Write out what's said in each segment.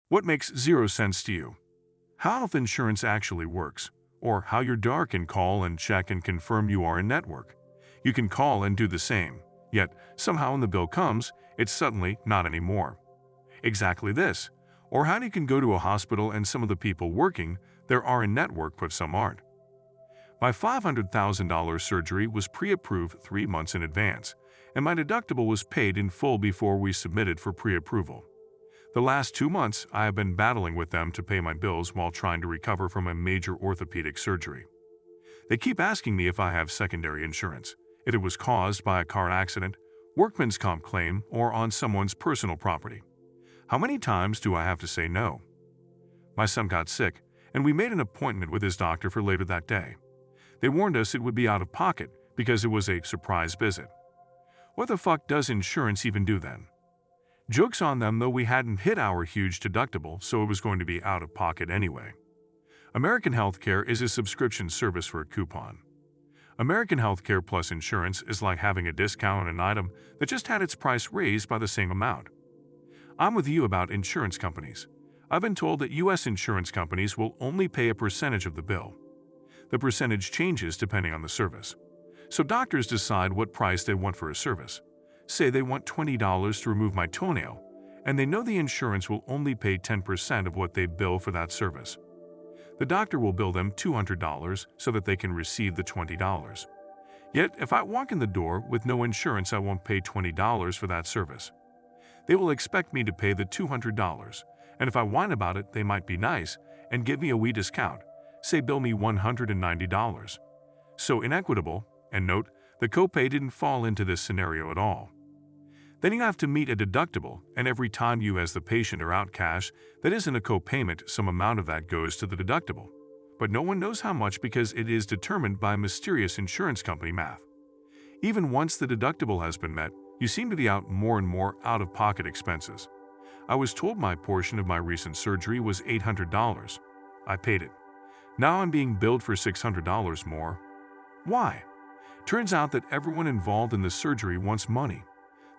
What makes zero sense to you? How health insurance actually works, or how your doctor can call and check and confirm you are in network. You can call and do the same, yet somehow when the bill comes, it's suddenly not anymore. Exactly this. Or how you can go to a hospital and some of the people working there are in network but some aren't. My $500,000 surgery was pre-approved 3 months in advance, and my deductible was paid in full before we submitted for pre-approval. The last 2 months, I have been battling with them to pay my bills while trying to recover from a major orthopedic surgery. They keep asking me if I have secondary insurance, if it was caused by a car accident, workman's comp claim, or on someone's personal property. How many times do I have to say no? My son got sick, and we made an appointment with his doctor for later that day. They warned us it would be out of pocket because it was a surprise visit. What the fuck does insurance even do then? Joke's on them though, we hadn't hit our huge deductible, so it was going to be out of pocket anyway. American Healthcare is a subscription service for a coupon. American Healthcare Plus insurance is like having a discount on an item that just had its price raised by the same amount. I'm with you about insurance companies. I've been told that U.S. insurance companies will only pay a percentage of the bill. The percentage changes depending on the service. So doctors decide what price they want for a service. Say they want $20 to remove my toenail, and they know the insurance will only pay 10% of what they bill for that service. The doctor will bill them $200 so that they can receive the $20. Yet, if I walk in the door with no insurance, I won't pay $20 for that service. They will expect me to pay the $200, and if I whine about it, they might be nice and give me a wee discount, say bill me $190. So inequitable, and note, the copay didn't fall into this scenario at all. Then you have to meet a deductible, and every time you as the patient are out cash, that isn't a copayment, some amount of that goes to the deductible. But no one knows how much because it is determined by mysterious insurance company math. Even once the deductible has been met, you seem to be out more and more out-of-pocket expenses. I was told my portion of my recent surgery was $800. I paid it. Now I'm being billed for $600 more. Why? Turns out that everyone involved in the surgery wants money.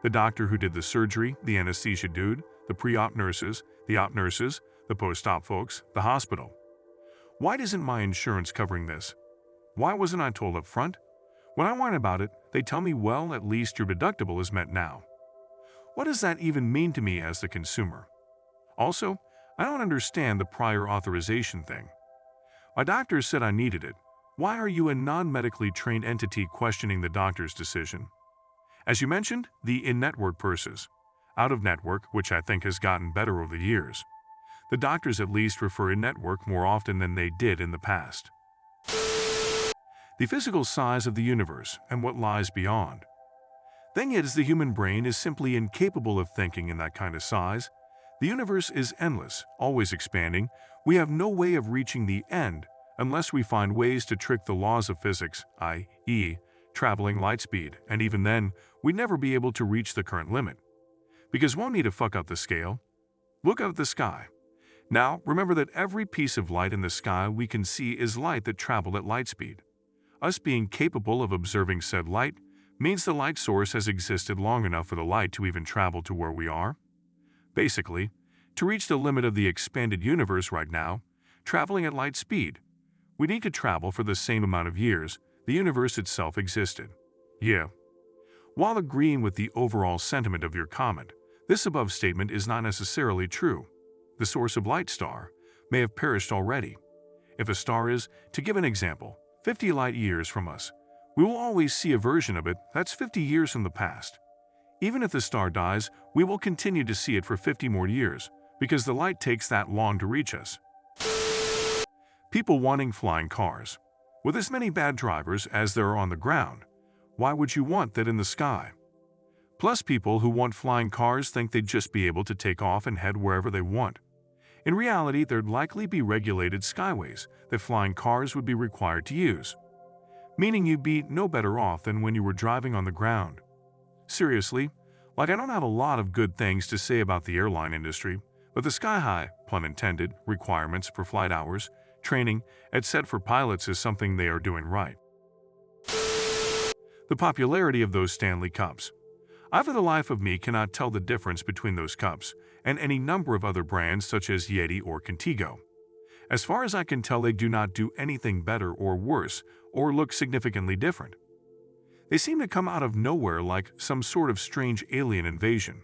The doctor who did the surgery, the anesthesia dude, the pre-op nurses, the op nurses, the post-op folks, the hospital. Why isn't my insurance covering this? Why wasn't I told up front? When I whine about it, they tell me, well, at least your deductible is met now. What does that even mean to me as the consumer? Also, I don't understand the prior authorization thing. My doctor said I needed it. Why are you a non-medically trained entity questioning the doctor's decision? As you mentioned, the in-network versus out-of-network, which I think has gotten better over the years. The doctors at least refer in-network more often than they did in the past. The physical size of the universe and what lies beyond. Thing is, the human brain is simply incapable of thinking in that kind of size. The universe is endless, always expanding. We have no way of reaching the end unless we find ways to trick the laws of physics, i.e., traveling light speed, and even then, we'd never be able to reach the current limit. Because won't need to fuck up the scale. Look up at the sky. Now, remember that every piece of light in the sky we can see is light that traveled at light speed. Us being capable of observing said light means the light source has existed long enough for the light to even travel to where we are. Basically, to reach the limit of the expanded universe right now, traveling at light speed, we need to travel for the same amount of years the universe itself existed. Yeah. While agreeing with the overall sentiment of your comment, this above statement is not necessarily true. The source of light star may have perished already. If a star is, to give an example, 50 light years from us, we will always see a version of it that's 50 years from the past. Even if the star dies, we will continue to see it for 50 more years, because the light takes that long to reach us. People wanting flying cars. With as many bad drivers as there are on the ground, why would you want that in the sky? Plus, people who want flying cars think they'd just be able to take off and head wherever they want. In reality, there'd likely be regulated skyways that flying cars would be required to use, meaning you'd be no better off than when you were driving on the ground. Seriously, like I don't have a lot of good things to say about the airline industry, but the sky-high, pun intended, requirements for flight hours, training, etc. for pilots is something they are doing right. The popularity of those Stanley Cups. I for the life of me cannot tell the difference between those cups and any number of other brands such as Yeti or Contigo. As far as I can tell, they do not do anything better or worse or look significantly different. They seem to come out of nowhere like some sort of strange alien invasion.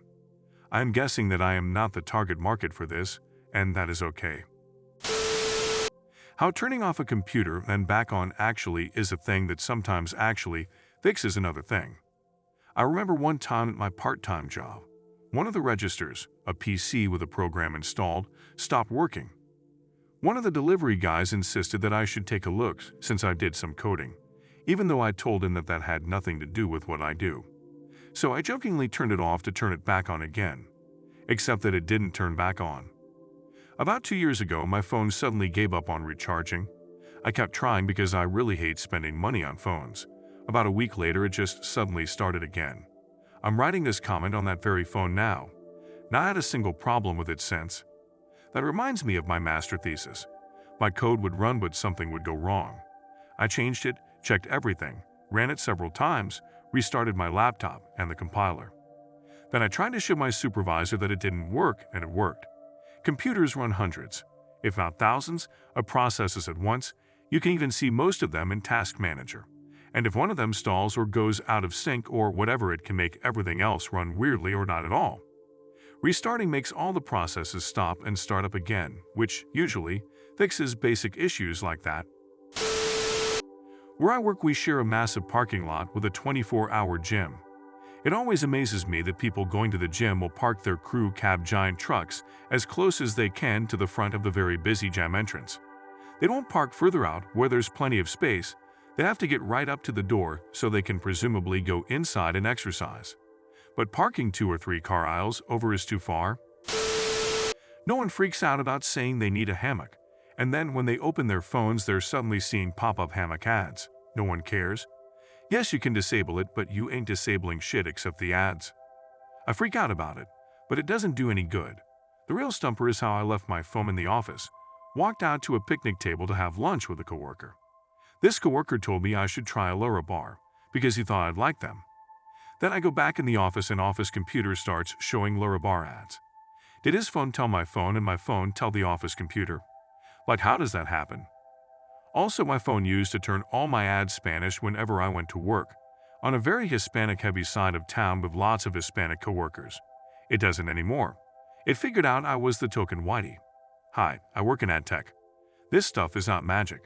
I am guessing that I am not the target market for this, and that is okay. How turning off a computer and back on actually is a thing that sometimes actually fixes another thing. I remember one time at my part-time job, one of the registers, a PC with a program installed, stopped working. One of the delivery guys insisted that I should take a look since I did some coding, even though I told him that that had nothing to do with what I do. So I jokingly turned it off to turn it back on again, except that it didn't turn back on. About 2 years ago, my phone suddenly gave up on recharging. I kept trying because I really hate spending money on phones. About a week later, it just suddenly started again. I'm writing this comment on that very phone now. Not had a single problem with it since. That reminds me of my master thesis. My code would run, but something would go wrong. I changed it, checked everything, ran it several times, restarted my laptop and the compiler. Then I tried to show my supervisor that it didn't work, and it worked. Computers run hundreds, if not thousands, of processes at once. You can even see most of them in Task Manager. And if one of them stalls or goes out of sync or whatever, it can make everything else run weirdly or not at all. Restarting makes all the processes stop and start up again, which usually fixes basic issues like that. Where I work, we share a massive parking lot with a 24-hour gym. It always amazes me that people going to the gym will park their crew cab giant trucks as close as they can to the front of the very busy gym entrance. They don't park further out where there's plenty of space. They have to get right up to the door so they can presumably go inside and exercise. But parking 2 or 3 car aisles over is too far. No one freaks out about saying they need a hammock, and then when they open their phones, they're suddenly seeing pop-up hammock ads. No one cares. Yes, you can disable it, but you ain't disabling shit except the ads. I freak out about it, but it doesn't do any good. The real stumper is how I left my phone in the office, walked out to a picnic table to have lunch with a coworker. This coworker told me I should try a Lura bar because he thought I'd like them. Then I go back in the office and office computer starts showing Lura bar ads. Did his phone tell my phone and my phone tell the office computer? Like, how does that happen? Also, my phone used to turn all my ads Spanish whenever I went to work, on a very Hispanic-heavy side of town with lots of Hispanic coworkers. It doesn't anymore. It figured out I was the token whitey. Hi, I work in ad tech. This stuff is not magic.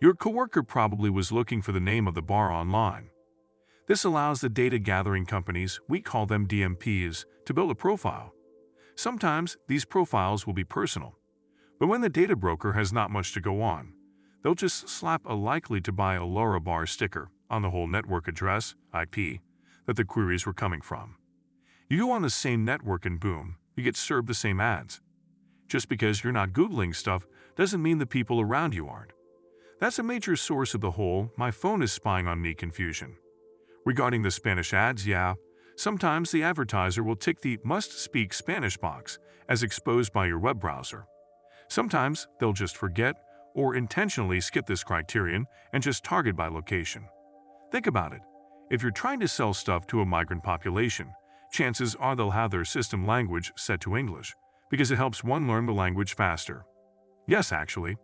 Your coworker probably was looking for the name of the bar online. This allows the data gathering companies, we call them DMPs, to build a profile. Sometimes these profiles will be personal, but when the data broker has not much to go on, they'll just slap a likely to buy a Lura bar sticker on the whole network address, IP, that the queries were coming from. You go on the same network and boom, you get served the same ads. Just because you're not Googling stuff doesn't mean the people around you aren't. That's a major source of the whole "my phone is spying on me" confusion. Regarding the Spanish ads, yeah, sometimes the advertiser will tick the "must speak Spanish" box as exposed by your web browser. Sometimes they'll just forget or intentionally skip this criterion and just target by location. Think about it. If you're trying to sell stuff to a migrant population, chances are they'll have their system language set to English, because it helps one learn the language faster. Yes, actually,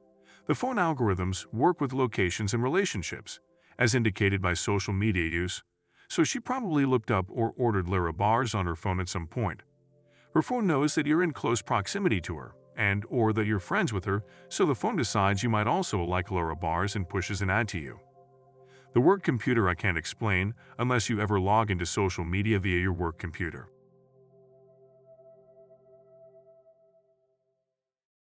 the phone algorithms work with locations and relationships, as indicated by social media use, so she probably looked up or ordered Lura bars on her phone at some point. Her phone knows that you're in close proximity to her, and or that you're friends with her, so the phone decides you might also like Lura bars and pushes an ad to you. The work computer I can't explain unless you ever log into social media via your work computer.